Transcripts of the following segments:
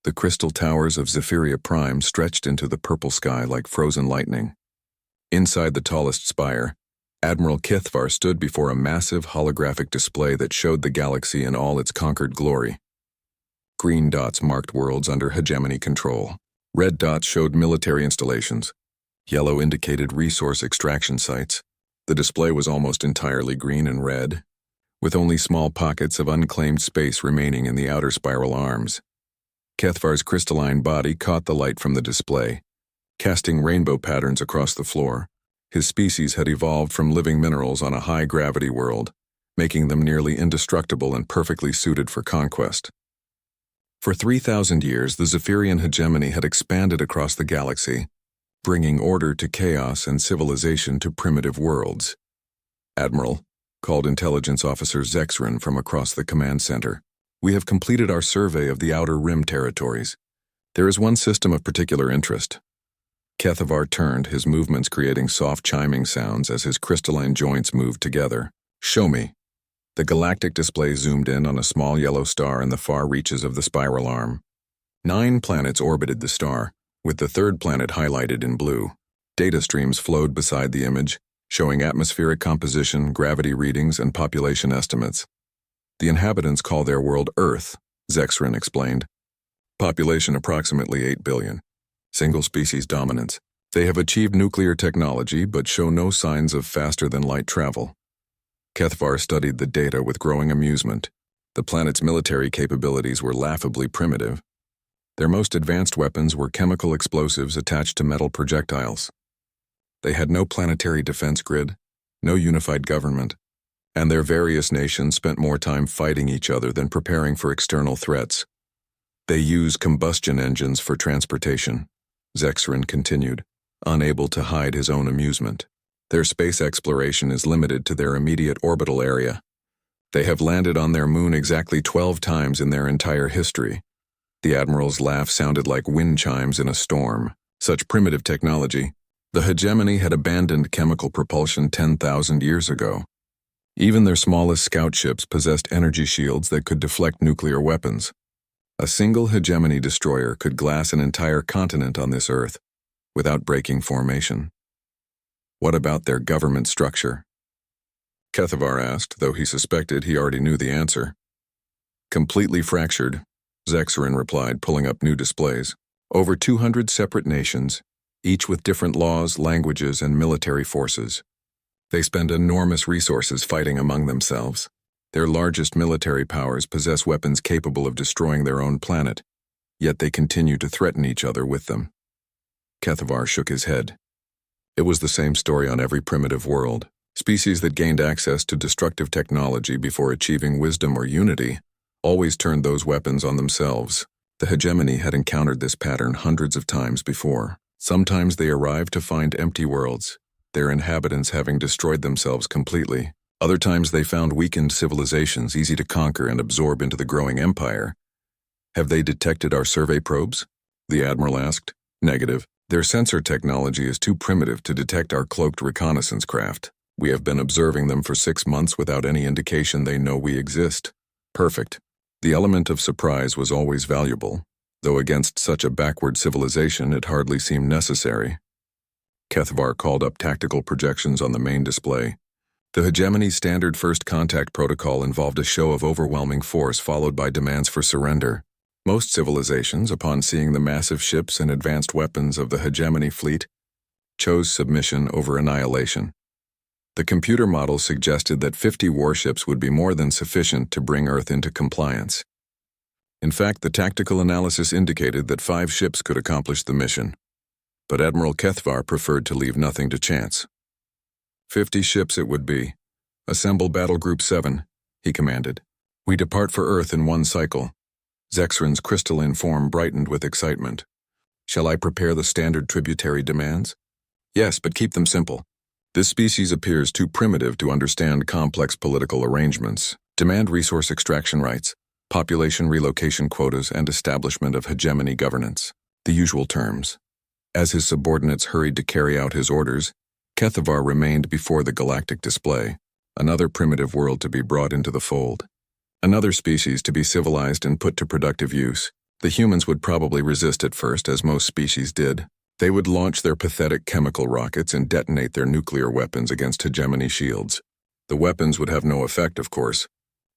The crystal towers of Zephyria Prime stretched into the purple sky like frozen lightning. Inside the tallest spire, Admiral Kithvar stood before a massive holographic display that showed the galaxy in all its conquered glory. Green dots marked worlds under hegemony control. Red dots showed military installations. Yellow indicated resource extraction sites. The display was almost entirely green and red, with only small pockets of unclaimed space remaining in the outer spiral arms. Kethvar's crystalline body caught the light from the display, casting rainbow patterns across the floor. His species had evolved from living minerals on a high-gravity world, making them nearly indestructible and perfectly suited for conquest. For 3,000 years, the Zephyrian hegemony had expanded across the galaxy, bringing order to chaos and civilization to primitive worlds. Admiral, called Intelligence Officer Zexrin from across the command center, we have completed our survey of the Outer Rim territories. There is one system of particular interest. Kethvar turned, his movements creating soft chiming sounds as his crystalline joints moved together. Show me. The galactic display zoomed in on a small yellow star in the far reaches of the spiral arm. 9 planets orbited the star, with the third planet highlighted in blue. Data streams flowed beside the image, showing atmospheric composition, gravity readings, and population estimates. The inhabitants call their world Earth, Zexrin explained. Population approximately 8 billion. Single-species dominance. They have achieved nuclear technology but show no signs of faster-than-light travel. Kethvar studied the data with growing amusement. The planet's military capabilities were laughably primitive. Their most advanced weapons were chemical explosives attached to metal projectiles. They had no planetary defense grid, no unified government, and their various nations spent more time fighting each other than preparing for external threats. They use combustion engines for transportation. Zexrin continued, unable to hide his own amusement. Their space exploration is limited to their immediate orbital area. They have landed on their moon exactly 12 times in their entire history. The Admiral's laugh sounded like wind chimes in a storm. Such primitive technology. The hegemony had abandoned chemical propulsion 10,000 years ago. Even their smallest scout ships possessed energy shields that could deflect nuclear weapons. A single hegemony destroyer could glass an entire continent on this Earth without breaking formation. What about their government structure? Kethvar asked, though he suspected he already knew the answer. Completely fractured, Zexrin replied, pulling up new displays. Over 200 separate nations, each with different laws, languages, and military forces. They spend enormous resources fighting among themselves. Their largest military powers possess weapons capable of destroying their own planet, yet they continue to threaten each other with them. Kethvar shook his head. It was the same story on every primitive world. Species that gained access to destructive technology before achieving wisdom or unity always turned those weapons on themselves. The hegemony had encountered this pattern hundreds of times before. Sometimes they arrived to find empty worlds, their inhabitants having destroyed themselves completely. Other times they found weakened civilizations easy to conquer and absorb into the growing empire. Have they detected our survey probes? The Admiral asked. Negative. Their sensor technology is too primitive to detect our cloaked reconnaissance craft. We have been observing them for 6 months without any indication they know we exist. Perfect. The element of surprise was always valuable, though against such a backward civilization it hardly seemed necessary. Kethvar called up tactical projections on the main display. The hegemony's standard first contact protocol involved a show of overwhelming force followed by demands for surrender. Most civilizations, upon seeing the massive ships and advanced weapons of the hegemony fleet, chose submission over annihilation. The computer model suggested that 50 warships would be more than sufficient to bring Earth into compliance. In fact, the tactical analysis indicated that 5 ships could accomplish the mission. But Admiral Kethvar preferred to leave nothing to chance. 50 ships it would be. Assemble Battle Group 7, he commanded. We depart for Earth in 1 cycle. Zexrin's crystalline form brightened with excitement. Shall I prepare the standard tributary demands? Yes, but keep them simple. This species appears too primitive to understand complex political arrangements. Demand resource extraction rights, population relocation quotas, and establishment of hegemony governance. The usual terms. As his subordinates hurried to carry out his orders, Kethvar remained before the galactic display, another primitive world to be brought into the fold. Another species to be civilized and put to productive use. The humans would probably resist at first, as most species did. They would launch their pathetic chemical rockets and detonate their nuclear weapons against hegemony shields. The weapons would have no effect, of course.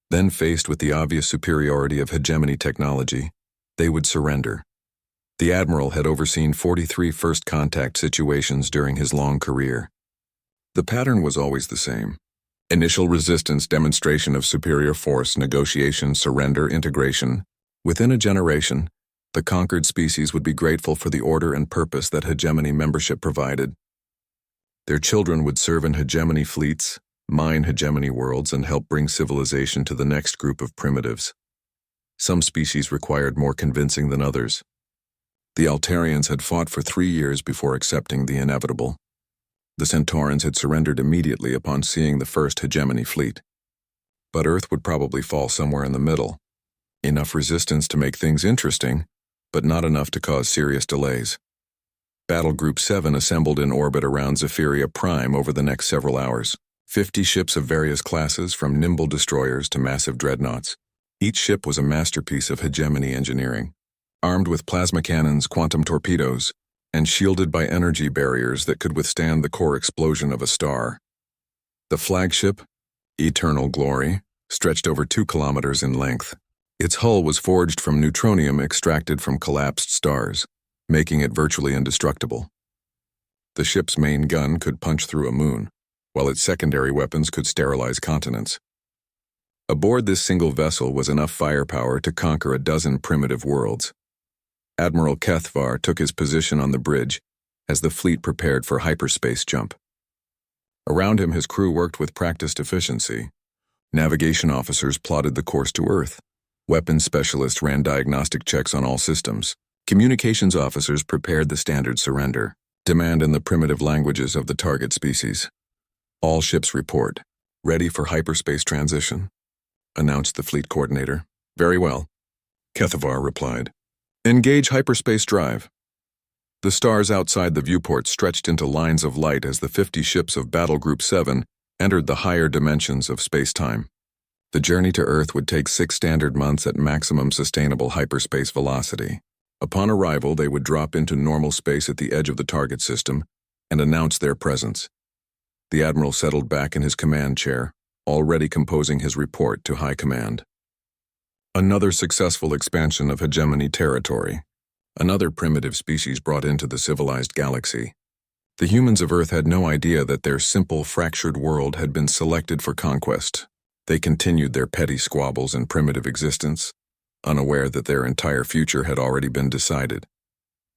Then, faced with the obvious superiority of hegemony technology, they would surrender. The Admiral had overseen 43 first contact situations during his long career. The pattern was always the same. Initial resistance, demonstration of superior force, negotiation, surrender, integration. Within a generation, the conquered species would be grateful for the order and purpose that hegemony membership provided. Their children would serve in hegemony fleets, mine hegemony worlds, and help bring civilization to the next group of primitives. Some species required more convincing than others. The Altarians had fought for 3 years before accepting the inevitable. The Centaurans had surrendered immediately upon seeing the first hegemony fleet. But Earth would probably fall somewhere in the middle. Enough resistance to make things interesting, but not enough to cause serious delays. Battle Group 7 assembled in orbit around Zephyria Prime over the next several hours. 50 ships of various classes, from nimble destroyers to massive dreadnoughts. Each ship was a masterpiece of hegemony engineering, armed with plasma cannons, quantum torpedoes, and shielded by energy barriers that could withstand the core explosion of a star. The flagship, Eternal Glory, stretched over 2 kilometers in length. Its hull was forged from neutronium extracted from collapsed stars, making it virtually indestructible. The ship's main gun could punch through a moon, while its secondary weapons could sterilize continents. Aboard this single vessel was enough firepower to conquer a dozen primitive worlds. Admiral Kethvar took his position on the bridge as the fleet prepared for hyperspace jump. Around him, his crew worked with practiced efficiency. Navigation officers plotted the course to Earth. Weapons specialists ran diagnostic checks on all systems. Communications officers prepared the standard surrender, demand in the primitive languages of the target species. All ships report. Ready for hyperspace transition, announced the fleet coordinator. Very well, Kethvar replied. Engage hyperspace drive. The stars outside the viewport stretched into lines of light as the 50 ships of Battle Group 7 entered the higher dimensions of space-time. The journey to Earth would take 6 standard months at maximum sustainable hyperspace velocity. Upon arrival, they would drop into normal space at the edge of the target system and announce their presence. The Admiral settled back in his command chair, already composing his report to High Command. Another successful expansion of hegemony territory. Another primitive species brought into the civilized galaxy. The humans of Earth had no idea that their simple, fractured world had been selected for conquest. They continued their petty squabbles and primitive existence, unaware that their entire future had already been decided.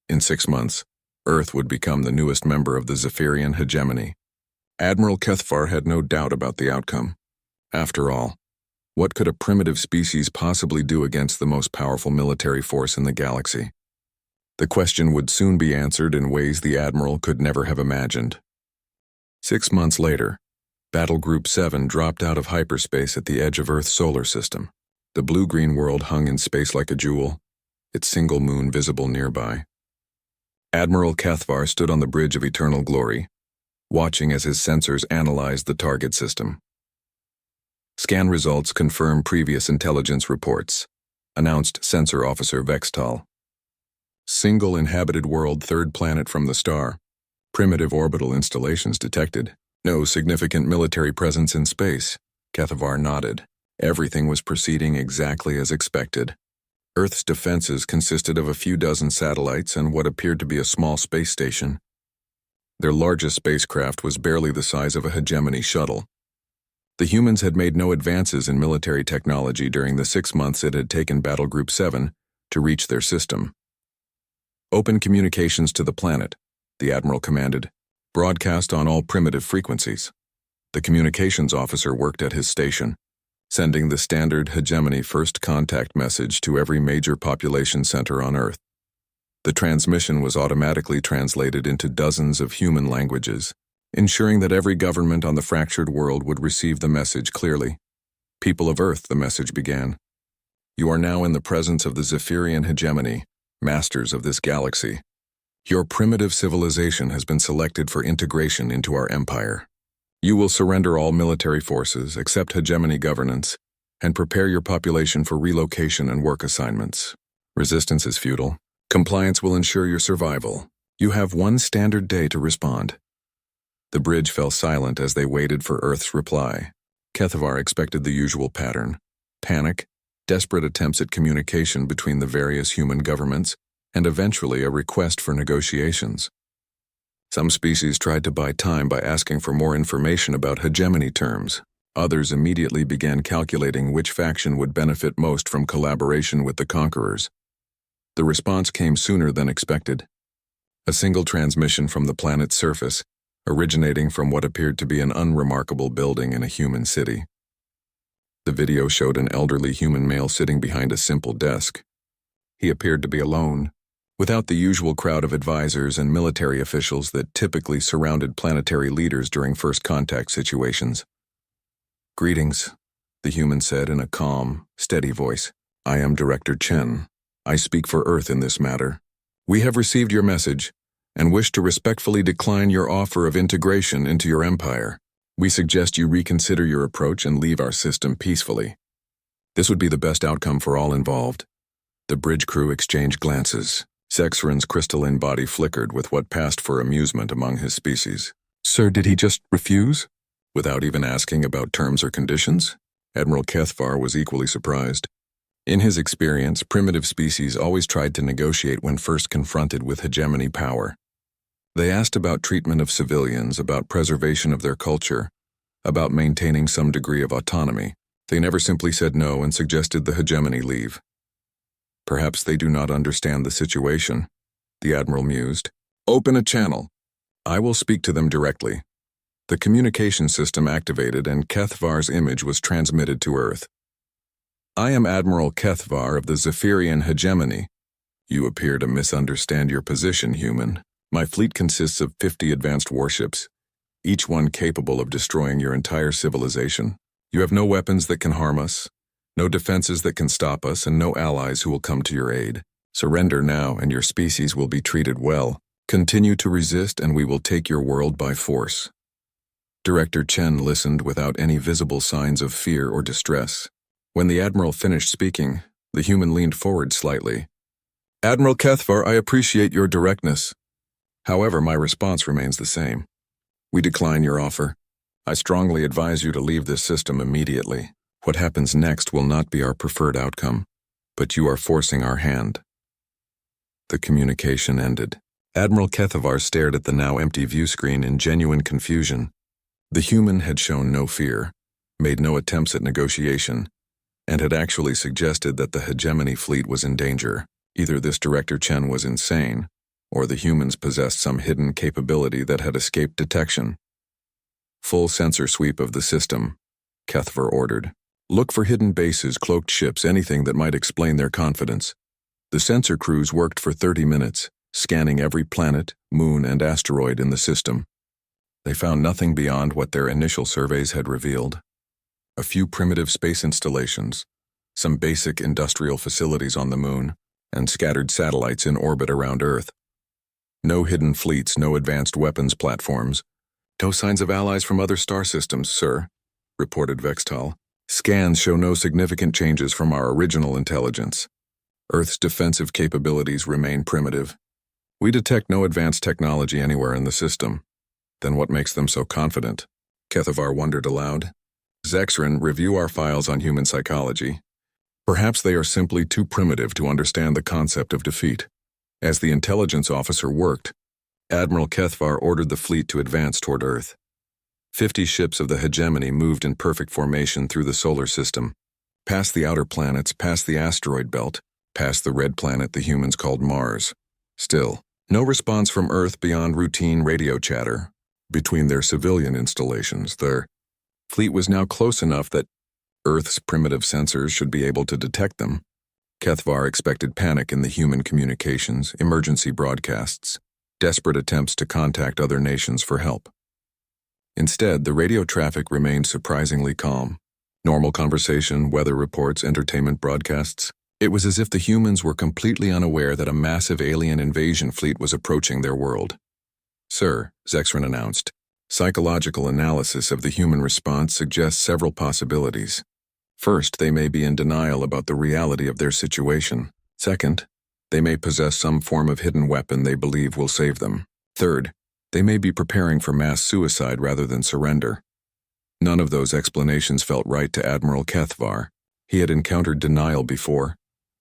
In 6 months, Earth would become the newest member of the Zephyrian hegemony. Admiral Kethvar had no doubt about the outcome. After all, what could a primitive species possibly do against the most powerful military force in the galaxy? The question would soon be answered in ways the Admiral could never have imagined. 6 months later, Battle Group 7 dropped out of hyperspace at the edge of Earth's solar system. The blue-green world hung in space like a jewel, its single moon visible nearby. Admiral Kethvar stood on the bridge of Eternal Glory, watching as his sensors analyzed the target system. Scan results confirm previous intelligence reports, announced Sensor Officer Vextal. Single inhabited world, 3rd planet from the star. Primitive orbital installations detected. No significant military presence in space. Kethvar nodded. Everything was proceeding exactly as expected. Earth's defenses consisted of a few dozen satellites and what appeared to be a small space station. Their largest spacecraft was barely the size of a hegemony shuttle. The humans had made no advances in military technology during the 6 months it had taken Battle Group 7 to reach their system. Open communications to the planet, the Admiral commanded. Broadcast on all primitive frequencies. The communications officer worked at his station, sending the standard hegemony first contact message to every major population center on Earth. The transmission was automatically translated into dozens of human languages, ensuring that every government on the fractured world would receive the message clearly. People of Earth, the message began. You are now in the presence of the Zephyrian hegemony, masters of this galaxy. Your primitive civilization has been selected for integration into our empire. You will surrender all military forces, accept hegemony governance, and prepare your population for relocation and work assignments. Resistance is futile. Compliance will ensure your survival. You have one standard day to respond. The bridge fell silent as they waited for Earth's reply. Kethavar expected the usual pattern: panic, desperate attempts at communication between the various human governments, and eventually a request for negotiations. Some species tried to buy time by asking for more information about hegemony terms. Others immediately began calculating which faction would benefit most from collaboration with the conquerors. The response came sooner than expected. A single transmission from the planet's surface, originating from what appeared to be an unremarkable building in a human city. The video showed an elderly human male sitting behind a simple desk. He appeared to be alone, without the usual crowd of advisors and military officials that typically surrounded planetary leaders during first contact situations. "Greetings," the human said in a calm, steady voice. "I am Director Chen. I speak for Earth in this matter. We have received your message and wish to respectfully decline your offer of integration into your empire. We suggest you reconsider your approach and leave our system peacefully. This would be the best outcome for all involved." The bridge crew exchanged glances. Zexrin's crystalline body flickered with what passed for amusement among his species. "Sir, did he just refuse?" Without even asking about terms or conditions? Admiral Kethvar was equally surprised. In his experience, primitive species always tried to negotiate when first confronted with hegemony power. They asked about treatment of civilians, about preservation of their culture, about maintaining some degree of autonomy. They never simply said no and suggested the hegemony leave. "Perhaps they do not understand the situation," the Admiral mused. "Open a channel. I will speak to them directly." The communication system activated and Kethvar's image was transmitted to Earth. "I am Admiral Kethvar of the Zephyrian Hegemony. You appear to misunderstand your position, human. My fleet consists of 50 advanced warships, each one capable of destroying your entire civilization. You have no weapons that can harm us, no defenses that can stop us, and no allies who will come to your aid. Surrender now and your species will be treated well. Continue to resist and we will take your world by force." Director Chen listened without any visible signs of fear or distress. When the Admiral finished speaking, the human leaned forward slightly. "Admiral Kethvar, I appreciate your directness. However, my response remains the same. We decline your offer. I strongly advise you to leave this system immediately. What happens next will not be our preferred outcome, but you are forcing our hand." The communication ended. Admiral Kethvar stared at the now empty view screen in genuine confusion. The human had shown no fear, made no attempts at negotiation, and had actually suggested that the hegemony fleet was in danger. Either this Director Chen was insane, or the humans possessed some hidden capability that had escaped detection. "Full sensor sweep of the system," Kethvar ordered. "Look for hidden bases, cloaked ships, anything that might explain their confidence." The sensor crews worked for 30 minutes, scanning every planet, moon, and asteroid in the system. They found nothing beyond what their initial surveys had revealed. A few primitive space installations, some basic industrial facilities on the moon, and scattered satellites in orbit around Earth. No hidden fleets, no advanced weapons platforms. "No signs of allies from other star systems, sir," reported Vextal. "Scans show no significant changes from our original intelligence. Earth's defensive capabilities remain primitive. We detect no advanced technology anywhere in the system. Then what makes them so confident?" Kethvar wondered aloud. "Zexrin, review our files on human psychology. Perhaps they are simply too primitive to understand the concept of defeat." As the intelligence officer worked, Admiral Kethvar ordered the fleet to advance toward Earth. 50 ships of the hegemony moved in perfect formation through the solar system, past the outer planets, past the asteroid belt, past the red planet the humans called Mars. Still, no response from Earth beyond routine radio chatter. Between their civilian installations, their fleet was now close enough that Earth's primitive sensors should be able to detect them. Kethvar expected panic in the human communications, emergency broadcasts, desperate attempts to contact other nations for help. Instead, the radio traffic remained surprisingly calm. Normal conversation, weather reports, entertainment broadcasts. It was as if the humans were completely unaware that a massive alien invasion fleet was approaching their world. "Sir," Zexrin announced, "psychological analysis of the human response suggests several possibilities. First, they may be in denial about the reality of their situation. Second, They may possess some form of hidden weapon they believe will save them. Third, they may be preparing for mass suicide rather than surrender. None of those explanations felt right to Admiral Kethvar. He had encountered denial before,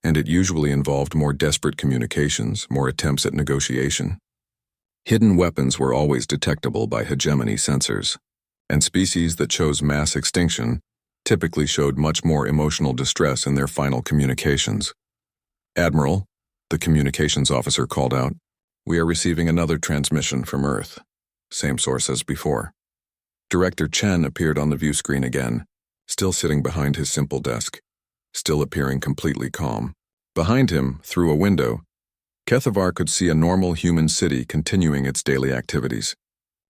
and it usually involved more desperate communications, more attempts at negotiation. Hidden weapons were always detectable by hegemony sensors, and species that chose mass extinction typically showed much more emotional distress in their final communications. "Admiral," the communications officer called out, "we are receiving another transmission from Earth." Same source as before. Director Chen appeared on the view screen again, still sitting behind his simple desk, still appearing completely calm. Behind him, through a window, Kethvar could see a normal human city continuing its daily activities.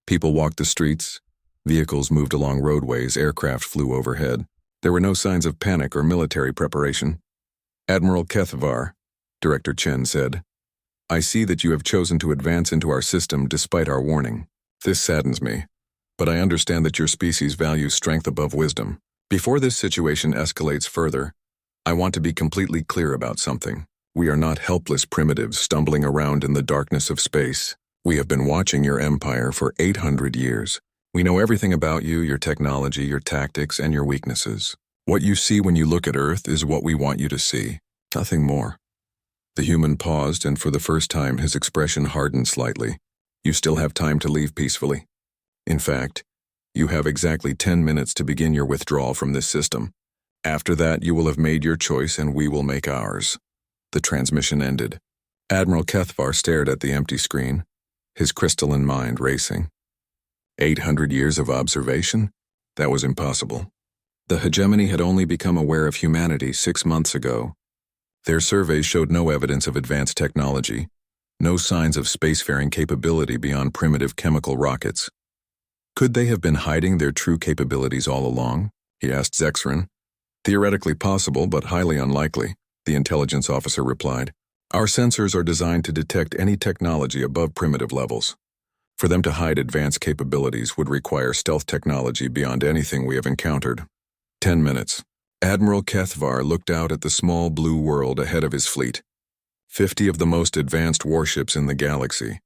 People walked the streets, vehicles moved along roadways, aircraft flew overhead. There were no signs of panic or military preparation. "Admiral Kethvar," Director Chen said, "I see that you have chosen to advance into our system despite our warning. This saddens me, but I understand that your species values strength above wisdom. Before this situation escalates further, I want to be completely clear about something. We are not helpless primitives stumbling around in the darkness of space. We have been watching your empire for 800 years. We know everything about you, your technology, your tactics, and your weaknesses. What you see when you look at Earth is what we want you to see. Nothing more." The human paused, and for the first time his expression hardened slightly. "You still have time to leave peacefully. In fact, you have exactly 10 minutes to begin your withdrawal from this system. After that, you will have made your choice and we will make ours." The transmission ended. Admiral Kethvar stared at the empty screen, his crystalline mind racing. 800 years of observation? That was impossible. The hegemony had only become aware of humanity 6 months ago. Their surveys showed no evidence of advanced technology, no signs of spacefaring capability beyond primitive chemical rockets. Could they have been hiding their true capabilities all along? He asked Zexrin. "Theoretically possible, but highly unlikely," the intelligence officer replied. "Our sensors are designed to detect any technology above primitive levels. For them to hide advanced capabilities would require stealth technology beyond anything we have encountered." 10 minutes. Admiral Kethvar looked out at the small blue world ahead of his fleet. 50 of the most advanced warships in the galaxy,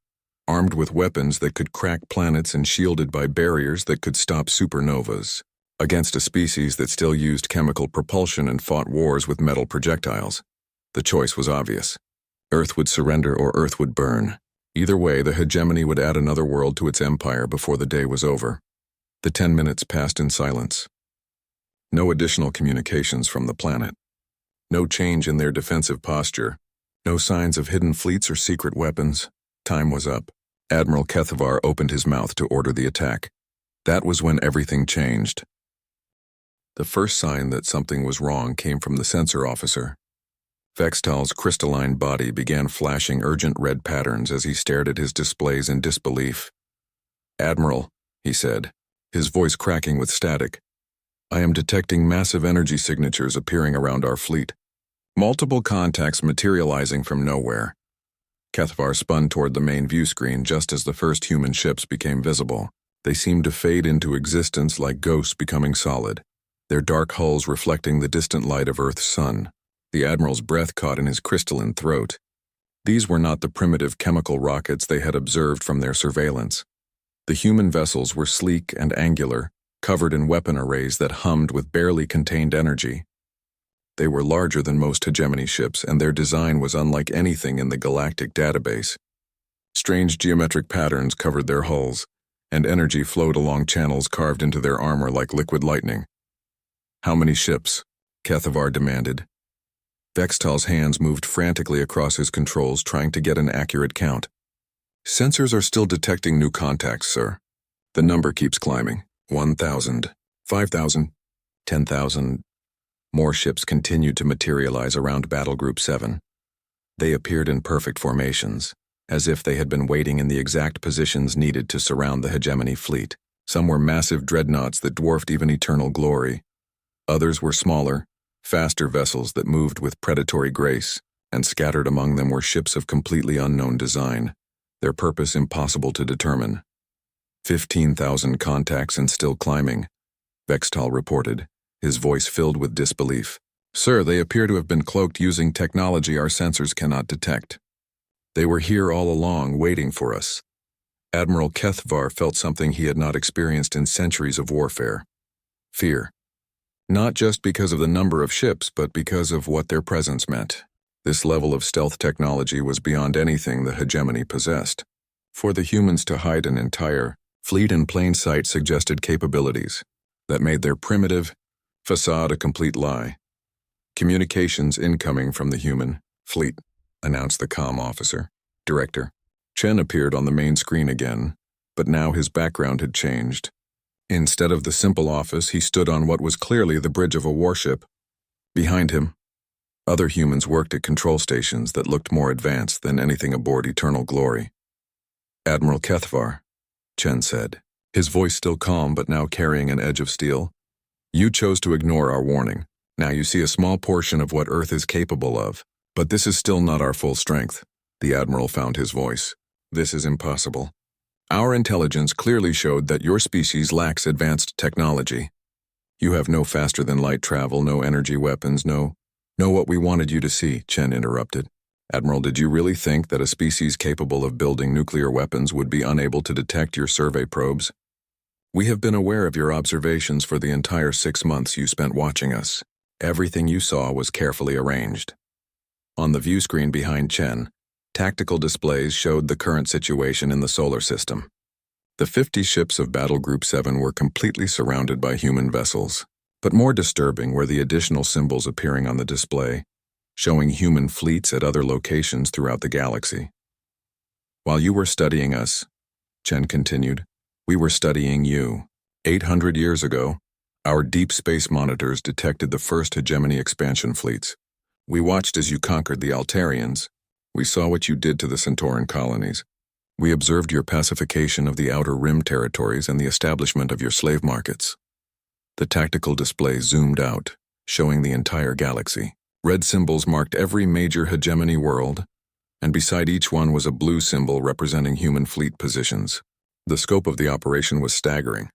armed with weapons that could crack planets and shielded by barriers that could stop supernovas, against a species that still used chemical propulsion and fought wars with metal projectiles. The choice was obvious. Earth would surrender or Earth would burn. Either way, the hegemony would add another world to its empire before the day was over. The 10 minutes passed in silence. No additional communications from the planet. No change in their defensive posture. No signs of hidden fleets or secret weapons. Time was up. Admiral Kethvar opened his mouth to order the attack. That was when everything changed. The first sign that something was wrong came from the sensor officer. Vextal's crystalline body began flashing urgent red patterns as he stared at his displays in disbelief. "Admiral," he said, his voice cracking with static, "I am detecting massive energy signatures appearing around our fleet. Multiple contacts materializing from nowhere." Kethvar spun toward the main view screen just as the first human ships became visible. They seemed to fade into existence like ghosts becoming solid, their dark hulls reflecting the distant light of Earth's sun. The Admiral's breath caught in his crystalline throat. These were not the primitive chemical rockets they had observed from their surveillance. The human vessels were sleek and angular, covered in weapon arrays that hummed with barely contained energy. They were larger than most hegemony ships, and their design was unlike anything in the galactic database. Strange geometric patterns covered their hulls, and energy flowed along channels carved into their armor like liquid lightning. "How many ships?" Kethvar demanded. Vextal's hands moved frantically across his controls, trying to get an accurate count. "Sensors are still detecting new contacts, sir. The number keeps climbing. 1,000, 5,000, 10,000. More ships continued to materialize around Battle Group 7. They appeared in perfect formations, as if they had been waiting in the exact positions needed to surround the hegemony fleet. Some were massive dreadnoughts that dwarfed even Eternal Glory. Others were smaller, faster vessels that moved with predatory grace, and scattered among them were ships of completely unknown design, their purpose impossible to determine. 15,000 contacts and still climbing, Vextal reported, his voice filled with disbelief. Sir, they appear to have been cloaked using technology our sensors cannot detect. They were here all along, waiting for us. Admiral Kethvar felt something he had not experienced in centuries of warfare. Fear. Not just because of the number of ships, but because of what their presence meant. This level of stealth technology was beyond anything the hegemony possessed. For the humans to hide an entire fleet in plain sight suggested capabilities that made their primitive facade a complete lie. Communications incoming from the human fleet, announced the comm officer. Director. Chen appeared on the main screen again, but now his background had changed. Instead of the simple office, he stood on what was clearly the bridge of a warship. Behind him, other humans worked at control stations that looked more advanced than anything aboard Eternal Glory. Admiral Kethvar, Chen said, his voice still calm but now carrying an edge of steel. You chose to ignore our warning. Now you see a small portion of what Earth is capable of, but this is still not our full strength. The Admiral found his voice. This is impossible. Our intelligence clearly showed that your species lacks advanced technology. You have no faster-than-light travel, no energy weapons, no what we wanted you to see, Chen interrupted. Admiral, did you really think that a species capable of building nuclear weapons would be unable to detect your survey probes? We have been aware of your observations for the entire 6 months you spent watching us. Everything you saw was carefully arranged. On the view screen behind Chen, tactical displays showed the current situation in the solar system. The 50 ships of Battle Group 7 were completely surrounded by human vessels, but more disturbing were the additional symbols appearing on the display, showing human fleets at other locations throughout the galaxy. While you were studying us, Chen continued, we were studying you. 800 years ago, our deep space monitors detected the first hegemony expansion fleets. We watched as you conquered the Altarians. We saw what you did to the Centauran colonies. We observed your pacification of the Outer Rim territories and the establishment of your slave markets. The tactical display zoomed out, showing the entire galaxy. Red symbols marked every major hegemony world, and beside each one was a blue symbol representing human fleet positions. The scope of the operation was staggering.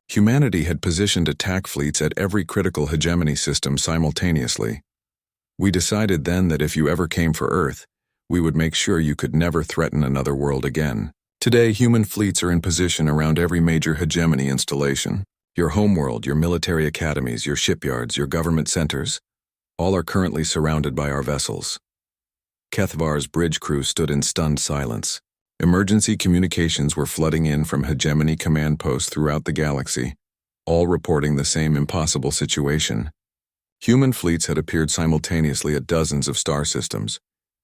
Humanity had positioned attack fleets at every critical hegemony system simultaneously. We decided then that if you ever came for Earth, we would make sure you could never threaten another world again. Today, human fleets are in position around every major hegemony installation. Your homeworld, your military academies, your shipyards, your government centers, all are currently surrounded by our vessels. Kethvar's bridge crew stood in stunned silence. Emergency communications were flooding in from hegemony command posts throughout the galaxy, all reporting the same impossible situation. Human fleets had appeared simultaneously at dozens of star systems,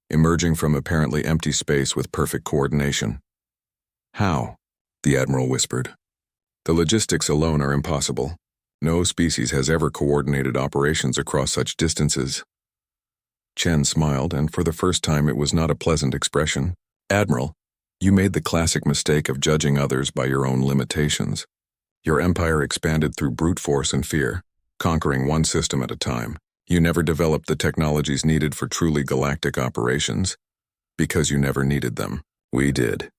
emerging from apparently empty space with perfect coordination. How? The Admiral whispered. The logistics alone are impossible. No species has ever coordinated operations across such distances. Chen smiled, and for the first time it was not a pleasant expression. Admiral, you made the classic mistake of judging others by your own limitations. Your empire expanded through brute force and fear, conquering one system at a time. You never developed the technologies needed for truly galactic operations, because you never needed them. We did.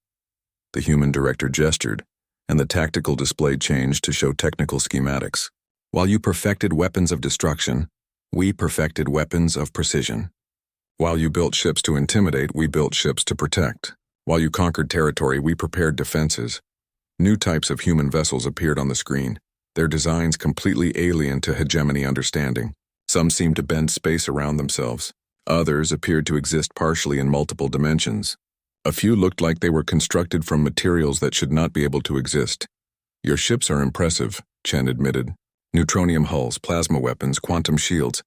The human director gestured, and the tactical display changed to show technical schematics. While you perfected weapons of destruction, we perfected weapons of precision. While you built ships to intimidate, we built ships to protect. While you conquered territory, we prepared defenses. New types of human vessels appeared on the screen, their designs completely alien to hegemony understanding. Some seemed to bend space around themselves. Others appeared to exist partially in multiple dimensions. A few looked like they were constructed from materials that should not be able to exist. Your ships are impressive, Chen admitted. Neutronium hulls, plasma weapons, quantum shields.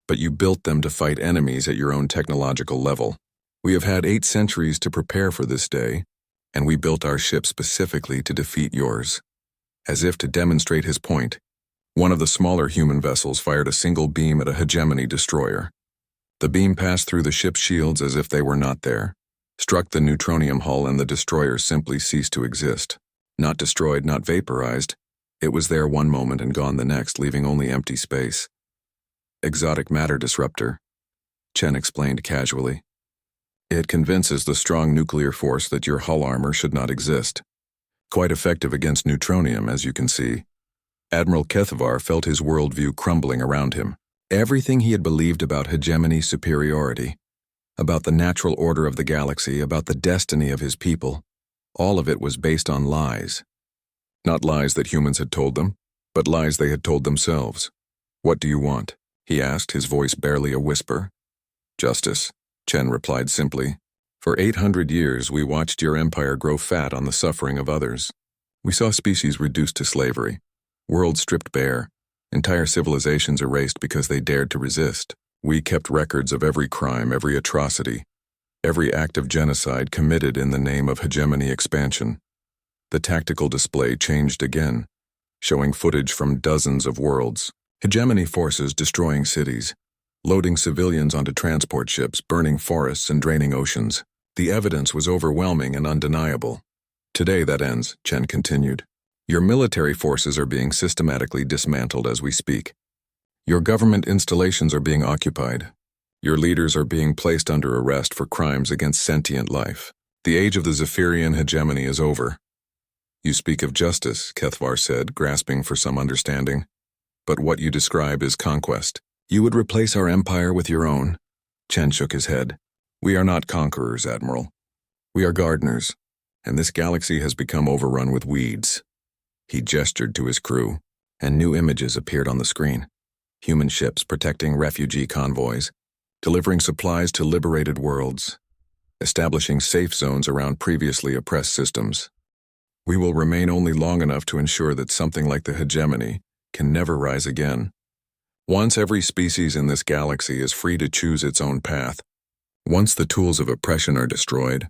But you built them to fight enemies at your own technological level. We have had 8 centuries to prepare for this day, and we built our ship specifically to defeat yours. As if to demonstrate his point, one of the smaller human vessels fired a single beam at a hegemony destroyer. The beam passed through the ship's shields as if they were not there, struck the neutronium hull, and the destroyer simply ceased to exist. Not destroyed, not vaporized. It was there one moment and gone the next, leaving only empty space. Exotic matter disruptor, Chen explained casually. It convinces the strong nuclear force that your hull armor should not exist. Quite effective against neutronium, as you can see. Admiral Kethvar felt his worldview crumbling around him. Everything he had believed about hegemony superiority, about the natural order of the galaxy, about the destiny of his people, all of it was based on lies. Not lies that humans had told them, but lies they had told themselves. "What do you want?" he asked, his voice barely a whisper. "Justice," Chen replied simply. "For 800 years we watched your empire grow fat on the suffering of others. We saw species reduced to slavery, worlds stripped bare, entire civilizations erased because they dared to resist. We kept records of every crime, every atrocity, every act of genocide committed in the name of hegemony expansion. The tactical display changed again, showing footage from dozens of worlds. Hegemony forces destroying cities, loading civilians onto transport ships, burning forests and draining oceans. The evidence was overwhelming and undeniable. Today that ends," Chen continued. "Your military forces are being systematically dismantled as we speak. Your government installations are being occupied. Your leaders are being placed under arrest for crimes against sentient life. The age of the Zephyrian hegemony is over." "You speak of justice," Kethvar said, grasping for some understanding. "But what you describe is conquest. You would replace our empire with your own." Chen shook his head. "We are not conquerors, Admiral. We are gardeners, and this galaxy has become overrun with weeds." He gestured to his crew, and new images appeared on the screen. Human ships protecting refugee convoys, delivering supplies to liberated worlds, establishing safe zones around previously oppressed systems. "We will remain only long enough to ensure that something like the hegemony can never rise again. Once every species in this galaxy is free to choose its own path, once the tools of oppression are destroyed,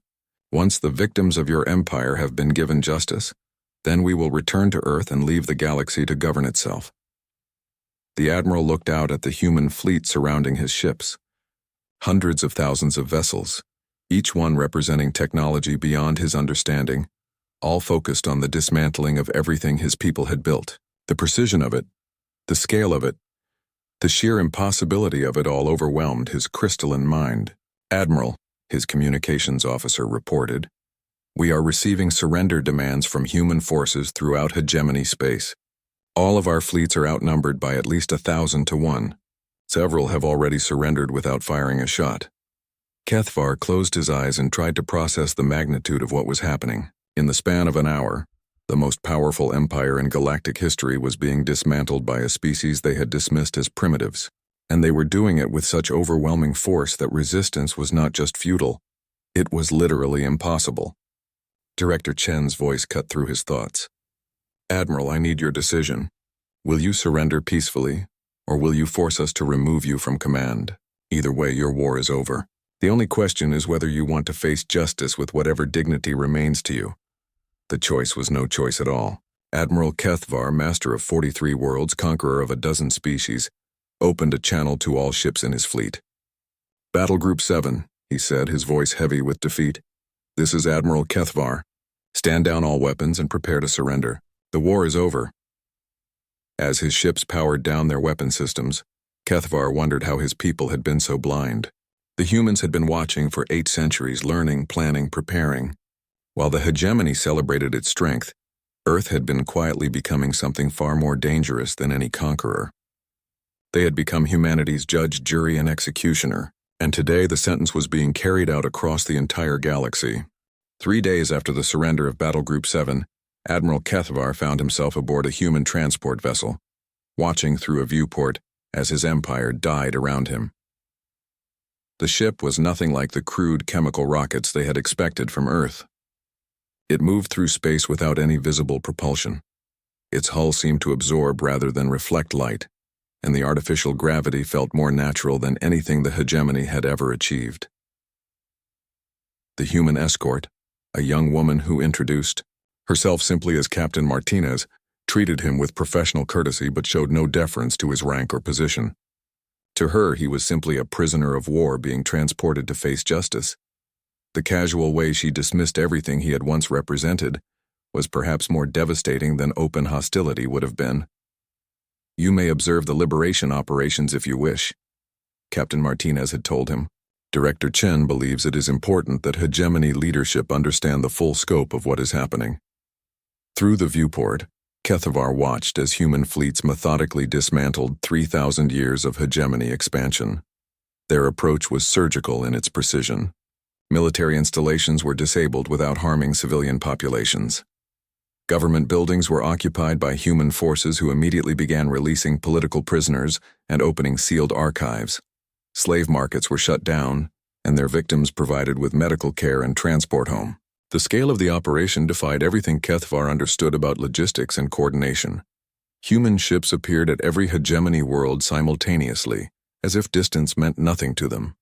once the victims of your empire have been given justice, then we will return to Earth and leave the galaxy to govern itself." The Admiral looked out at the human fleet surrounding his ships. Hundreds of thousands of vessels, each one representing technology beyond his understanding, all focused on the dismantling of everything his people had built. The precision of it, the scale of it, the sheer impossibility of it all overwhelmed his crystalline mind. "Admiral," his communications officer reported, "we are receiving surrender demands from human forces throughout hegemony space. All of our fleets are outnumbered by at least 1,000 to 1. Several have already surrendered without firing a shot." Kethvar closed his eyes and tried to process the magnitude of what was happening. In the span of an hour, the most powerful empire in galactic history was being dismantled by a species they had dismissed as primitives, and they were doing it with such overwhelming force that resistance was not just futile, it was literally impossible. Director Chen's voice cut through his thoughts. "Admiral, I need your decision. Will you surrender peacefully, or will you force us to remove you from command? Either way, your war is over. The only question is whether you want to face justice with whatever dignity remains to you." The choice was no choice at all. Admiral Kethvar, master of 43 worlds, conqueror of a dozen species, opened a channel to all ships in his fleet. "Battle Group 7, he said, his voice heavy with defeat. "This is Admiral Kethvar. Stand down all weapons and prepare to surrender. The war is over." As his ships powered down their weapon systems, Kethvar wondered how his people had been so blind. The humans had been watching for 8 centuries, learning, planning, preparing. While the hegemony celebrated its strength, Earth had been quietly becoming something far more dangerous than any conqueror. They had become humanity's judge, jury, and executioner, and today the sentence was being carried out across the entire galaxy. 3 days after the surrender of Battle Group 7, Admiral Kethvar found himself aboard a human transport vessel, watching through a viewport as his empire died around him. The ship was nothing like the crude chemical rockets they had expected from Earth. It moved through space without any visible propulsion. Its hull seemed to absorb rather than reflect light, and the artificial gravity felt more natural than anything the hegemony had ever achieved. The human escort, a young woman who introduced herself simply as Captain Martinez, treated him with professional courtesy but showed no deference to his rank or position. To her, he was simply a prisoner of war being transported to face justice. The casual way she dismissed everything he had once represented was perhaps more devastating than open hostility would have been. "You may observe the liberation operations if you wish," Captain Martinez had told him. "Director Chen believes it is important that hegemony leadership understand the full scope of what is happening." Through the viewport, Kethavar watched as human fleets methodically dismantled 3,000 years of hegemony expansion. Their approach was surgical in its precision. Military installations were disabled without harming civilian populations. Government buildings were occupied by human forces who immediately began releasing political prisoners and opening sealed archives. Slave markets were shut down, and their victims provided with medical care and transport home. The scale of the operation defied everything Kethavar understood about logistics and coordination. Human ships appeared at every hegemony world simultaneously, as if distance meant nothing to them.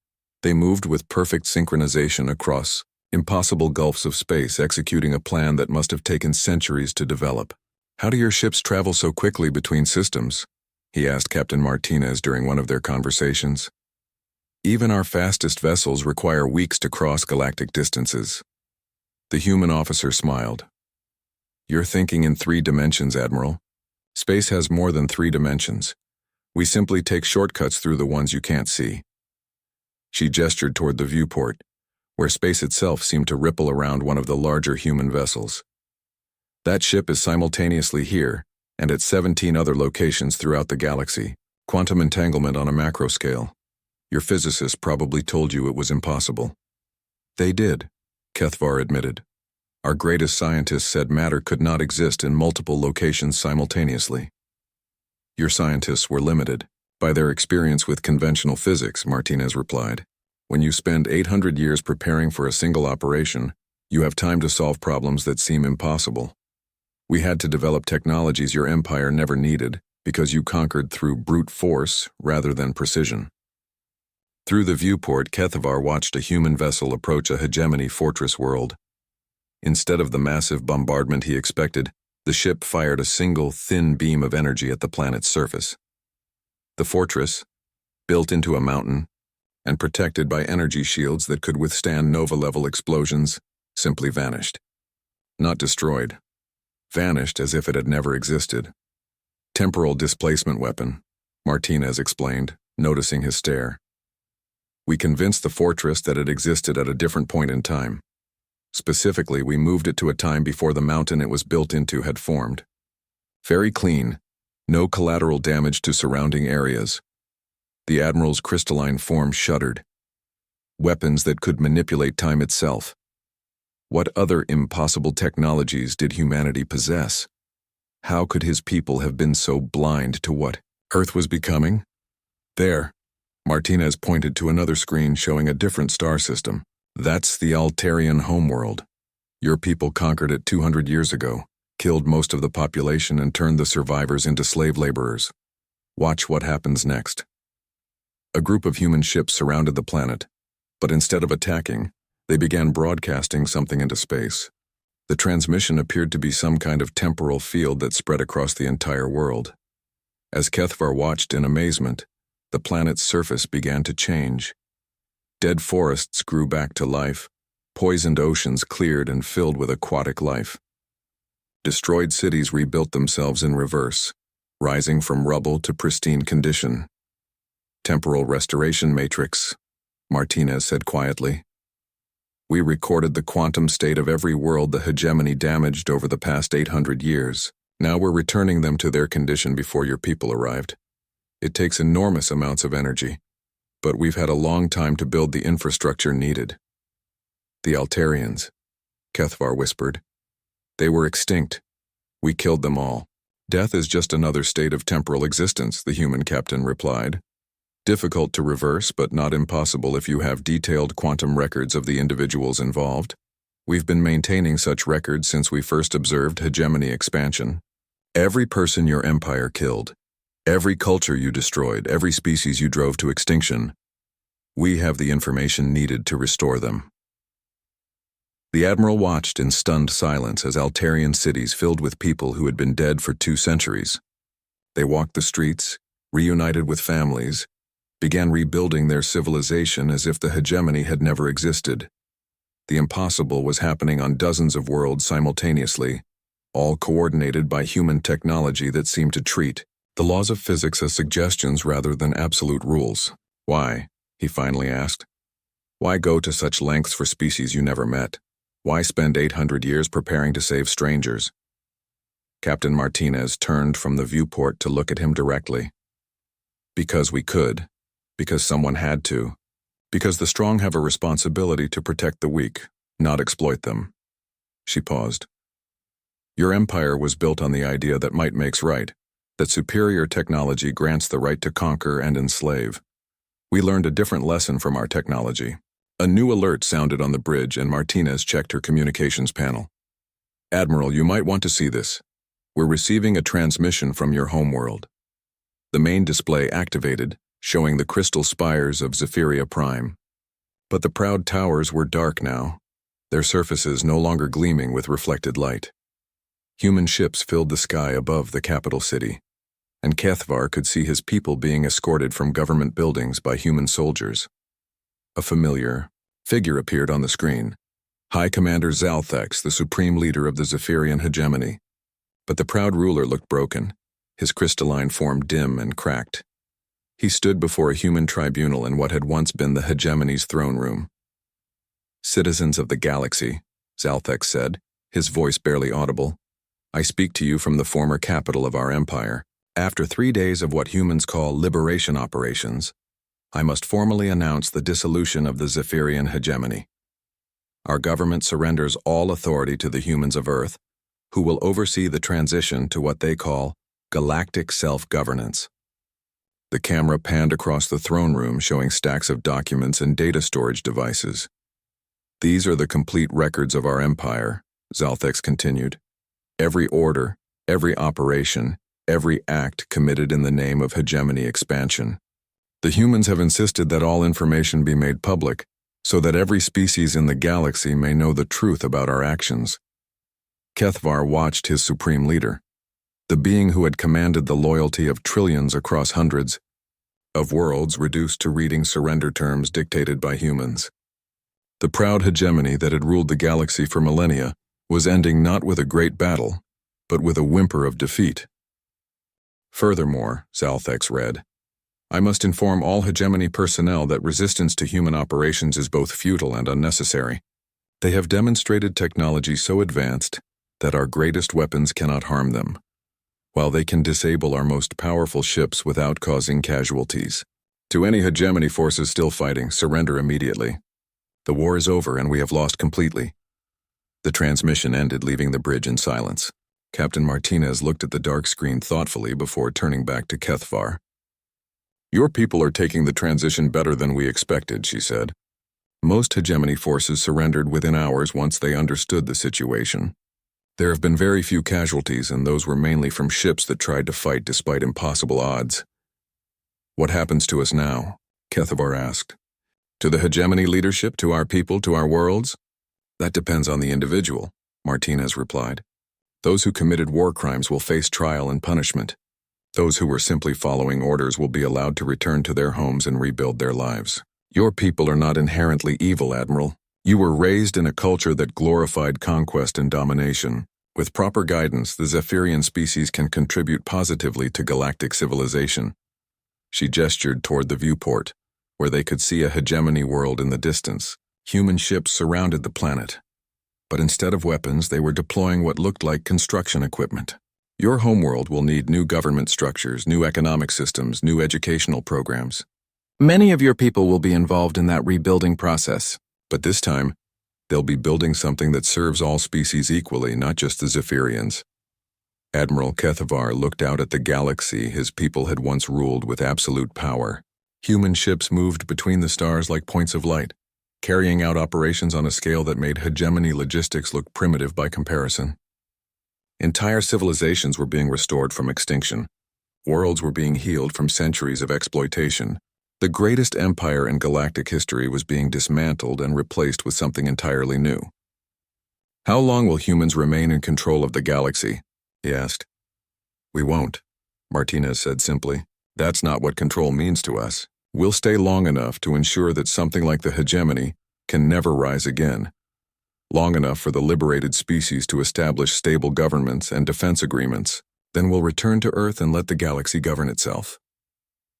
They moved with perfect synchronization across impossible gulfs of space, executing a plan that must have taken centuries to develop. "How do your ships travel so quickly between systems?" he asked Captain Martinez during one of their conversations. "Even our fastest vessels require weeks to cross galactic distances." The human officer smiled. "You're thinking in 3 dimensions, Admiral. Space has more than 3 dimensions. We simply take shortcuts through the ones you can't see." She gestured toward the viewport, where space itself seemed to ripple around one of the larger human vessels. "That ship is simultaneously here and at 17 other locations throughout the galaxy. Quantum entanglement on a macro scale. Your physicists probably told you it was impossible." "They did," Kethavar admitted. "Our greatest scientists said matter could not exist in multiple locations simultaneously." "Your scientists were limited by their experience with conventional physics," Martinez replied. "When you spend 800 years preparing for a single operation, you have time to solve problems that seem impossible. We had to develop technologies your empire never needed because you conquered through brute force rather than precision." Through the viewport, Kethavar watched a human vessel approach a hegemony fortress world. Instead of the massive bombardment he expected, the ship fired a single, thin beam of energy at the planet's surface. The fortress, built into a mountain and protected by energy shields that could withstand Nova-level explosions, simply vanished. Not destroyed. Vanished as if it had never existed. "Temporal displacement weapon," Martinez explained, noticing his stare. "We convinced the fortress that it existed at a different point in time. Specifically, we moved it to a time before the mountain it was built into had formed. Very clean, no collateral damage to surrounding areas." The Admiral's crystalline form shuddered. Weapons that could manipulate time itself. What other impossible technologies did humanity possess? How could his people have been so blind to what Earth was becoming? "There," Martinez pointed to another screen showing a different star system. "That's the Altarian homeworld. Your people conquered it 200 years ago, killed most of the population and turned the survivors into slave laborers. Watch what happens next." A group of human ships surrounded the planet, but instead of attacking, they began broadcasting something into space. The transmission appeared to be some kind of temporal field that spread across the entire world. As Kethavar watched in amazement, the planet's surface began to change. Dead forests grew back to life, poisoned oceans cleared and filled with aquatic life. Destroyed cities rebuilt themselves in reverse, rising from rubble to pristine condition. "Temporal restoration matrix," Martinez said quietly. "We recorded the quantum state of every world the hegemony damaged over the past 800 years. Now we're returning them to their condition before your people arrived. It takes enormous amounts of energy, but we've had a long time to build the infrastructure needed." "The Altarians," Kethavar whispered. "They were extinct. We killed them all." "Death is just another state of temporal existence," the human captain replied. "Difficult to reverse, but not impossible if you have detailed quantum records of the individuals involved. We've been maintaining such records since we first observed hegemony expansion. Every person your empire killed, every culture you destroyed, every species you drove to extinction, we have the information needed to restore them." The Admiral watched in stunned silence as Altarian cities filled with people who had been dead for 2 centuries. They walked the streets, reunited with families, began rebuilding their civilization as if the hegemony had never existed. The impossible was happening on dozens of worlds simultaneously, all coordinated by human technology that seemed to treat the laws of physics as suggestions rather than absolute rules. "Why?" he finally asked. "Why go to such lengths for species you never met? Why spend 800 years preparing to save strangers?" Captain Martinez turned from the viewport to look at him directly. Because we could. Because someone had to. Because the strong have a responsibility to protect the weak, not exploit them. She paused. Your empire was built on the idea that might makes right, that superior technology grants the right to conquer and enslave. We learned a different lesson from our technology. A new alert sounded on the bridge and Martinez checked her communications panel. Admiral, you might want to see this. We're receiving a transmission from your homeworld. The main display activated, showing the crystal spires of Zephyria Prime. But the proud towers were dark now, their surfaces no longer gleaming with reflected light. Human ships filled the sky above the capital city, and Kethvar could see his people being escorted from government buildings by human soldiers. A familiar figure appeared on the screen, High Commander Zalthex, the supreme leader of the Zephyrian hegemony. But the proud ruler looked broken, his crystalline form dim and cracked. He stood before a human tribunal in what had once been the hegemony's throne room. Citizens of the galaxy, Zalthex said, his voice barely audible, I speak to you from the former capital of our empire. After 3 days of what humans call liberation operations, I must formally announce the dissolution of the Zephyrian hegemony. Our government surrenders all authority to the humans of Earth, who will oversee the transition to what they call galactic self-governance. The camera panned across the throne room showing stacks of documents and data storage devices. These are the complete records of our empire, Zalthex continued. Every order, every operation, every act committed in the name of hegemony expansion. The humans have insisted that all information be made public, so that every species in the galaxy may know the truth about our actions. Kethvar watched his supreme leader, the being who had commanded the loyalty of trillions across hundreds of worlds reduced to reading surrender terms dictated by humans. The proud hegemony that had ruled the galaxy for millennia was ending not with a great battle, but with a whimper of defeat. Furthermore, Zalthex read, I must inform all hegemony personnel that resistance to human operations is both futile and unnecessary. They have demonstrated technology so advanced that our greatest weapons cannot harm them, while they can disable our most powerful ships without causing casualties. To any hegemony forces still fighting, surrender immediately. The war is over and we have lost completely. The transmission ended, leaving the bridge in silence. Captain Martinez looked at the dark screen thoughtfully before turning back to Kethvar. Your people are taking the transition better than we expected, she said. Most hegemony forces surrendered within hours once they understood the situation. There have been very few casualties, and those were mainly from ships that tried to fight despite impossible odds. What happens to us now? Kethvar asked. To the hegemony leadership, to our people, to our worlds? That depends on the individual, Martinez replied. Those who committed war crimes will face trial and punishment. Those who were simply following orders will be allowed to return to their homes and rebuild their lives. Your people are not inherently evil, Admiral. You were raised in a culture that glorified conquest and domination. With proper guidance, the Zephyrian species can contribute positively to galactic civilization. She gestured toward the viewport, where they could see a hegemony world in the distance. Human ships surrounded the planet. But instead of weapons, they were deploying what looked like construction equipment. Your homeworld will need new government structures, new economic systems, new educational programs. Many of your people will be involved in that rebuilding process, but this time, they'll be building something that serves all species equally, not just the Zephyrians. Admiral Kethvar looked out at the galaxy his people had once ruled with absolute power. Human ships moved between the stars like points of light, carrying out operations on a scale that made hegemony logistics look primitive by comparison. Entire civilizations were being restored from extinction. Worlds were being healed from centuries of exploitation. The greatest empire in galactic history was being dismantled and replaced with something entirely new. How long will humans remain in control of the galaxy? He asked. We won't, Martinez said simply. That's not what control means to us. We'll stay long enough to ensure that something like the hegemony can never rise again. Long enough for the liberated species to establish stable governments and defense agreements. Then we'll return to Earth and let the galaxy govern itself.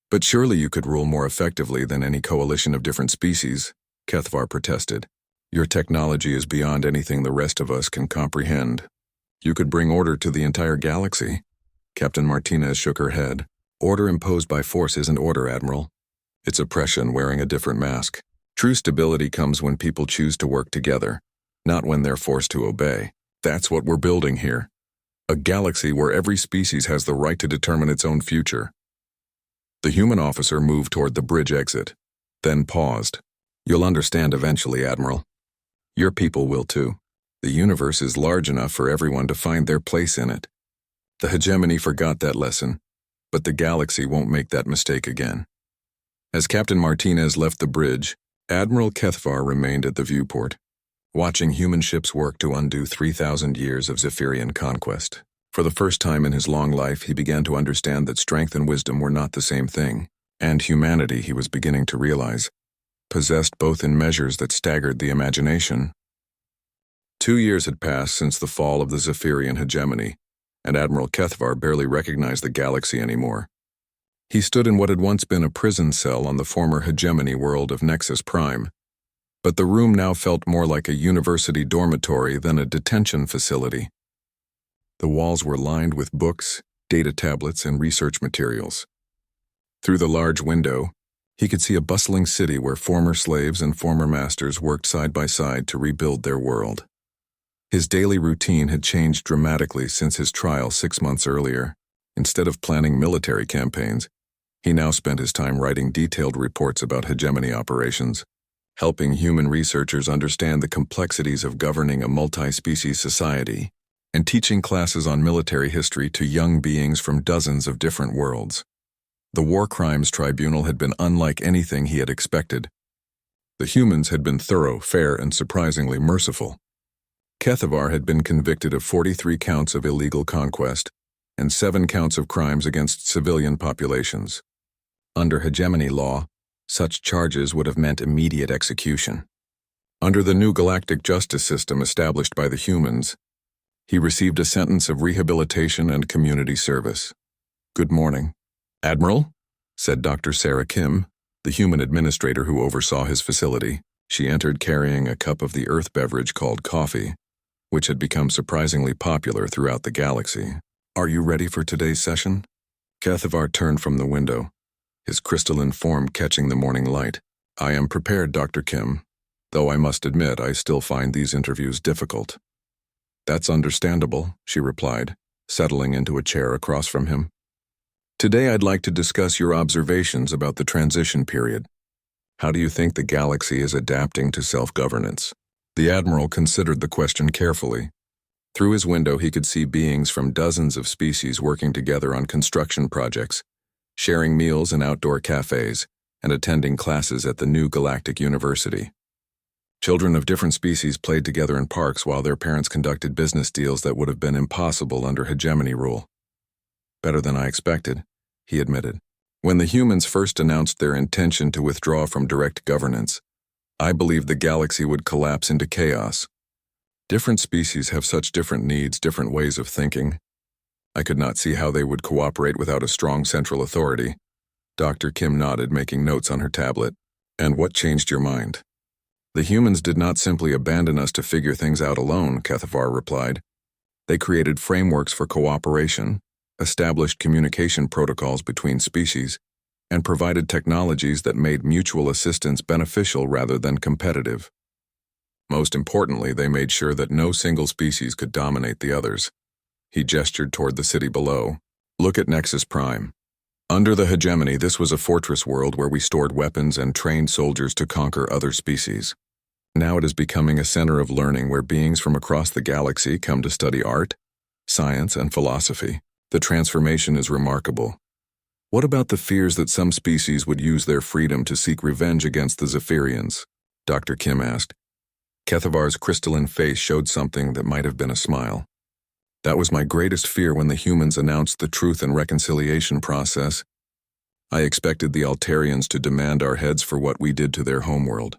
But surely you could rule more effectively than any coalition of different species, Kethvar protested. Your technology is beyond anything the rest of us can comprehend. You could bring order to the entire galaxy. Captain Martinez shook her head. Order imposed by force isn't order, Admiral. It's oppression wearing a different mask. True stability comes when people choose to work together, not when they're forced to obey. That's what we're building here. A galaxy where every species has the right to determine its own future. The human officer moved toward the bridge exit, then paused. You'll understand eventually, Admiral. Your people will too. The universe is large enough for everyone to find their place in it. The hegemony forgot that lesson, but the galaxy won't make that mistake again. As Captain Martinez left the bridge, Admiral Kethvar remained at the viewport, watching human ships work to undo 3,000 years of Zephyrian conquest. For the first time in his long life, he began to understand that strength and wisdom were not the same thing, and humanity, he was beginning to realize, possessed both in measures that staggered the imagination. 2 years had passed since the fall of the Zephyrian hegemony, and Admiral Kethvar barely recognized the galaxy anymore. He stood in what had once been a prison cell on the former hegemony world of Nexus Prime, but the room now felt more like a university dormitory than a detention facility. The walls were lined with books, data tablets, and research materials. Through the large window, he could see a bustling city where former slaves and former masters worked side by side to rebuild their world. His daily routine had changed dramatically since his trial 6 months earlier. Instead of planning military campaigns, he now spent his time writing detailed reports about hegemony operations, helping human researchers understand the complexities of governing a multi-species society, and teaching classes on military history to young beings from dozens of different worlds. The War Crimes Tribunal had been unlike anything he had expected. The humans had been thorough, fair, and surprisingly merciful. Kethvar had been convicted of 43 counts of illegal conquest and 7 counts of crimes against civilian populations. Under hegemony law, such charges would have meant immediate execution. Under the new galactic justice system established by the humans, he received a sentence of rehabilitation and community service. "Good morning, Admiral," said Dr. Sarah Kim, the human administrator who oversaw his facility. She entered carrying a cup of the earth beverage called coffee, which had become surprisingly popular throughout the galaxy. "Are you ready for today's session?" Kethvar turned from the window, his crystalline form catching the morning light. "I am prepared, Dr. Kim, though I must admit I still find these interviews difficult." "That's understandable," she replied, settling into a chair across from him. "Today I'd like to discuss your observations about the transition period. How do you think the galaxy is adapting to self-governance?" The Admiral considered the question carefully. Through his window he could see beings from dozens of species working together on construction projects, sharing meals in outdoor cafes, and attending classes at the new Galactic University. Children of different species played together in parks while their parents conducted business deals that would have been impossible under hegemony rule. "Better than I expected," he admitted. "When the humans first announced their intention to withdraw from direct governance, I believed the galaxy would collapse into chaos. Different species have such different needs, different ways of thinking. I could not see how they would cooperate without a strong central authority." Dr. Kim nodded, making notes on her tablet. "And what changed your mind?" "The humans did not simply abandon us to figure things out alone," Kethvar replied. "They created frameworks for cooperation, established communication protocols between species, and provided technologies that made mutual assistance beneficial rather than competitive. Most importantly, they made sure that no single species could dominate the others." He gestured toward the city below. "Look at Nexus Prime. Under the hegemony, this was a fortress world where we stored weapons and trained soldiers to conquer other species. Now it is becoming a center of learning where beings from across the galaxy come to study art, science, and philosophy. The transformation is remarkable. What about the fears that some species would use their freedom to seek revenge against the Zephyrians?" Dr. Kim asked. Kethvar's crystalline face showed something that might have been a smile. "That was my greatest fear when the humans announced the Truth and Reconciliation process. I expected the Altarians to demand our heads for what we did to their homeworld.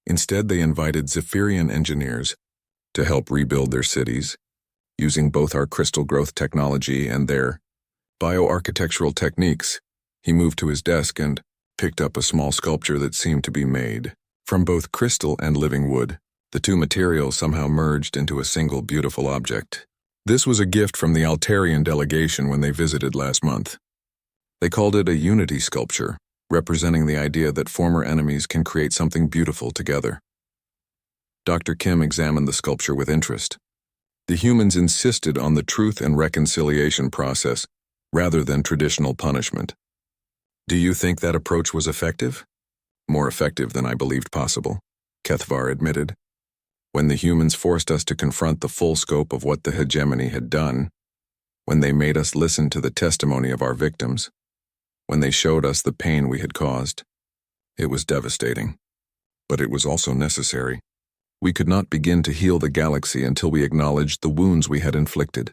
Instead, they invited Zephyrian engineers to help rebuild their cities, using both our crystal growth technology and their bioarchitectural techniques." He moved to his desk and picked up a small sculpture that seemed to be made from both crystal and living wood. The two materials somehow merged into a single beautiful object. This was a gift from the Altarian delegation when they visited last month. They called it a unity sculpture, representing the idea that former enemies can create something beautiful together. Dr. Kim examined the sculpture with interest. The humans insisted on the truth and reconciliation process rather than traditional punishment. Do you think that approach was effective? More effective than I believed possible, Kethvar admitted. When the humans forced us to confront the full scope of what the hegemony had done, when they made us listen to the testimony of our victims, when they showed us the pain we had caused, it was devastating. But it was also necessary. We could not begin to heal the galaxy until we acknowledged the wounds we had inflicted.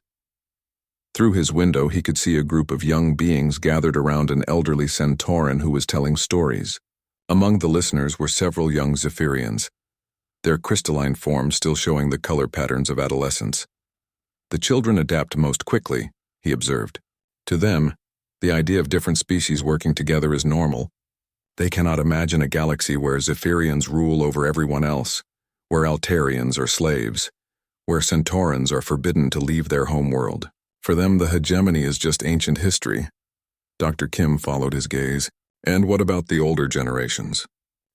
Through his window, he could see a group of young beings gathered around an elderly Centauran who was telling stories. Among the listeners were several young Zephyrians, their crystalline forms still showing the color patterns of adolescence. The children adapt most quickly, he observed. To them, the idea of different species working together is normal. They cannot imagine a galaxy where Zephyrians rule over everyone else, where Altarians are slaves, where Centaurans are forbidden to leave their homeworld. For them, the hegemony is just ancient history. Dr. Kim followed his gaze. And what about the older generations?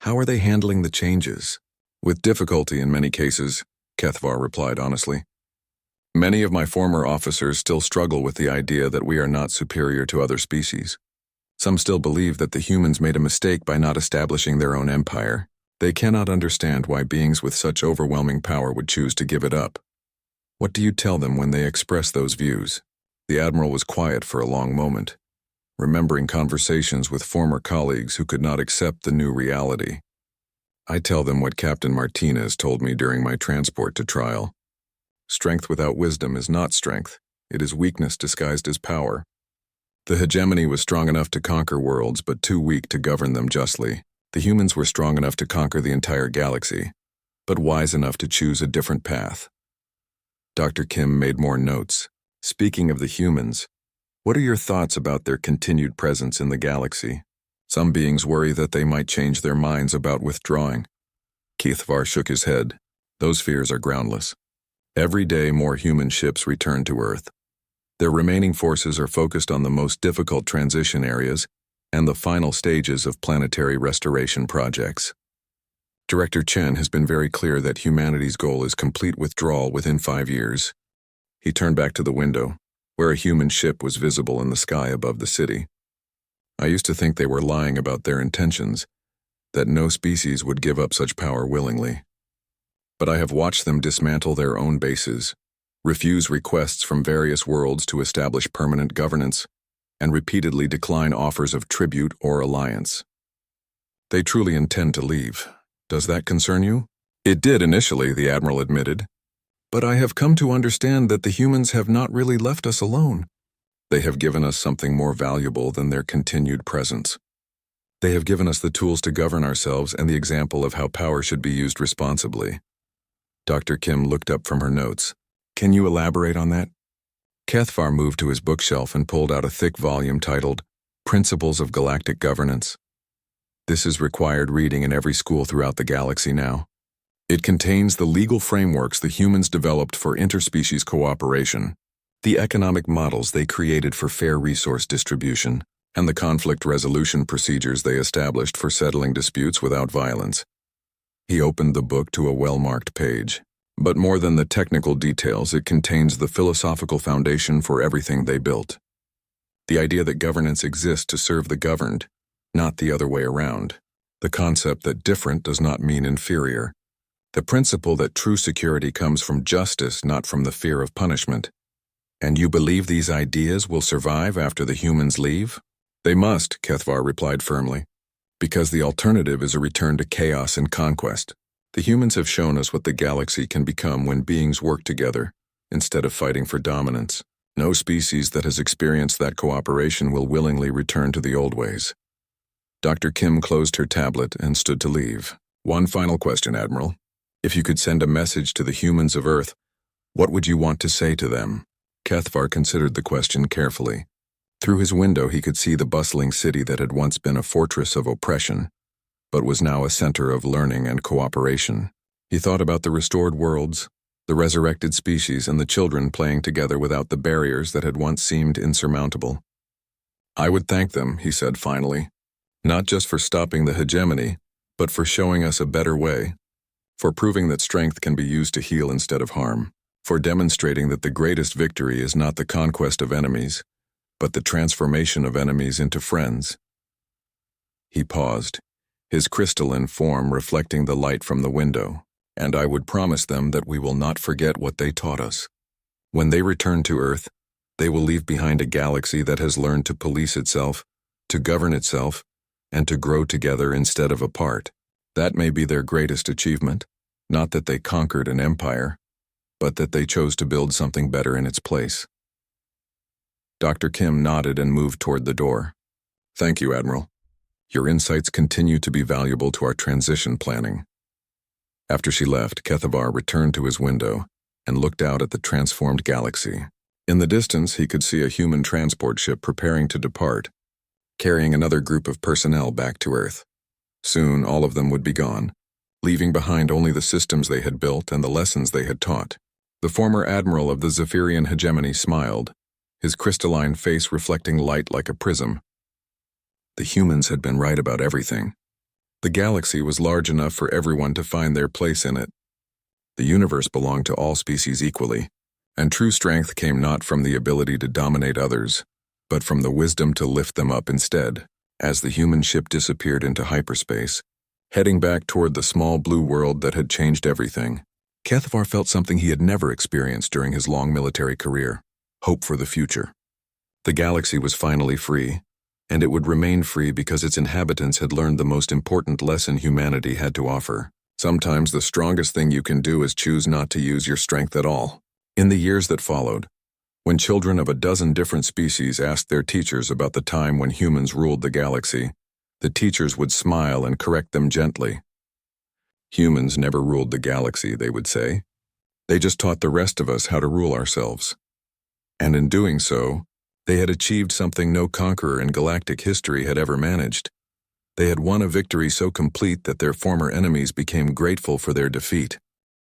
How are they handling the changes? With difficulty in many cases, Kethvar replied honestly. Many of my former officers still struggle with the idea that we are not superior to other species. Some still believe that the humans made a mistake by not establishing their own empire. They cannot understand why beings with such overwhelming power would choose to give it up. What do you tell them when they express those views? The Admiral was quiet for a long moment, remembering conversations with former colleagues who could not accept the new reality. I tell them what Captain Martinez told me during my transport to trial. Strength without wisdom is not strength. It is weakness disguised as power. The hegemony was strong enough to conquer worlds, but too weak to govern them justly. The humans were strong enough to conquer the entire galaxy, but wise enough to choose a different path. Dr. Kim made more notes. Speaking of the humans, what are your thoughts about their continued presence in the galaxy? Some beings worry that they might change their minds about withdrawing. Kethvar shook his head. Those fears are groundless. Every day more human ships return to Earth. Their remaining forces are focused on the most difficult transition areas and the final stages of planetary restoration projects. Director Chen has been very clear that humanity's goal is complete withdrawal within 5 years. He turned back to the window, where a human ship was visible in the sky above the city. I used to think they were lying about their intentions, that no species would give up such power willingly. But I have watched them dismantle their own bases, refuse requests from various worlds to establish permanent governance, and repeatedly decline offers of tribute or alliance. They truly intend to leave. Does that concern you? It did initially, the Admiral admitted. But I have come to understand that the humans have not really left us alone. They have given us something more valuable than their continued presence. They have given us the tools to govern ourselves and the example of how power should be used responsibly. Dr. Kim looked up from her notes. Can you elaborate on that? Kethvar moved to his bookshelf and pulled out a thick volume titled Principles of Galactic Governance. This is required reading in every school throughout the galaxy now. It contains the legal frameworks the humans developed for interspecies cooperation, the economic models they created for fair resource distribution, and the conflict resolution procedures they established for settling disputes without violence. He opened the book to a well-marked page. But more than the technical details, it contains the philosophical foundation for everything they built. The idea that governance exists to serve the governed, not the other way around. The concept that different does not mean inferior. The principle that true security comes from justice, not from the fear of punishment. And you believe these ideas will survive after the humans leave? They must, Kethvar replied firmly, because the alternative is a return to chaos and conquest. The humans have shown us what the galaxy can become when beings work together, instead of fighting for dominance. No species that has experienced that cooperation will willingly return to the old ways. Dr. Kim closed her tablet and stood to leave. One final question, Admiral. If you could send a message to the humans of Earth, what would you want to say to them? Kethvar considered the question carefully. Through his window he could see the bustling city that had once been a fortress of oppression, but was now a center of learning and cooperation. He thought about the restored worlds, the resurrected species and the children playing together without the barriers that had once seemed insurmountable. I would thank them, he said finally, not just for stopping the hegemony, but for showing us a better way, for proving that strength can be used to heal instead of harm, for demonstrating that the greatest victory is not the conquest of enemies, but the transformation of enemies into friends. He paused, his crystalline form reflecting the light from the window, and I would promise them that we will not forget what they taught us. When they return to Earth, they will leave behind a galaxy that has learned to police itself, to govern itself, and to grow together instead of apart. That may be their greatest achievement, not that they conquered an empire, but that they chose to build something better in its place. Dr. Kim nodded and moved toward the door. Thank you, Admiral. Your insights continue to be valuable to our transition planning. After she left, Kethavar returned to his window and looked out at the transformed galaxy. In the distance, he could see a human transport ship preparing to depart, carrying another group of personnel back to Earth. Soon, all of them would be gone, leaving behind only the systems they had built and the lessons they had taught. The former admiral of the Zephyrian hegemony smiled, his crystalline face reflecting light like a prism. The humans had been right about everything. The galaxy was large enough for everyone to find their place in it. The universe belonged to all species equally, and true strength came not from the ability to dominate others, but from the wisdom to lift them up instead. As the human ship disappeared into hyperspace, heading back toward the small blue world that had changed everything, Kethavar felt something he had never experienced during his long military career: hope for the future. The galaxy was finally free, and it would remain free because its inhabitants had learned the most important lesson humanity had to offer. Sometimes the strongest thing you can do is choose not to use your strength at all. In the years that followed, when children of a dozen different species asked their teachers about the time when humans ruled the galaxy, the teachers would smile and correct them gently. Humans never ruled the galaxy, they would say. They just taught the rest of us how to rule ourselves. And in doing so, they had achieved something no conqueror in galactic history had ever managed. They had won a victory so complete that their former enemies became grateful for their defeat.